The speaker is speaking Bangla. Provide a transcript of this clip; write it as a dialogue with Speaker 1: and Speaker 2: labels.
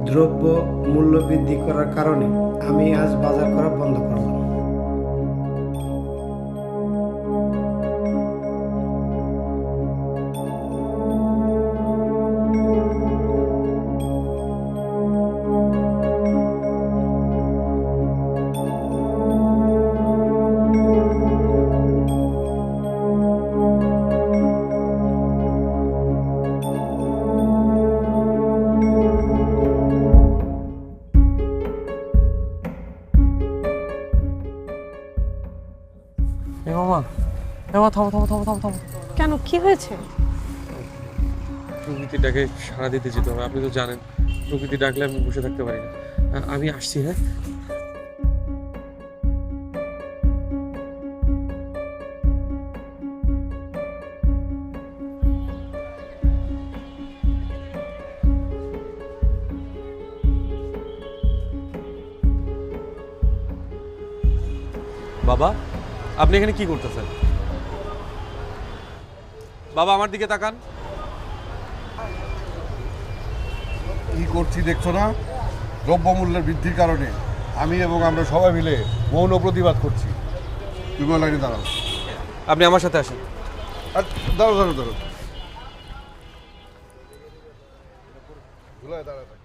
Speaker 1: দ্রব্য মূল্য বৃদ্ধি করার কারণে আমি আজ বাজার করা বন্ধ করলাম।
Speaker 2: মামা, মামা, থামো থামো থামো থামো থামো।
Speaker 3: কেন, কি হয়েছে?
Speaker 2: প্রকৃতিটাকে সাড়া দিতে যেতে হবে। আপনি তো জানেন প্রকৃতি ডাকলে আমি বসে থাকতে পারি না। আমি আসছি, হ্যাঁ। বাবা, আপনি এখানে কি করতেছেন? বাবা, আমার দিকে তাকান।
Speaker 4: কি করছি দেখছো না? দ্রব্যমূল্যের বৃদ্ধির কারণে আমি এবং আমরা সবাই মিলে মৌন প্রতিবাদ করছি। তুমি লাইনে দাঁড়াও।
Speaker 2: আপনি আমার সাথে আসেন।
Speaker 4: আর দাঁড়াও দাঁড়াও দাঁড়াও, দাঁড়াও থাক।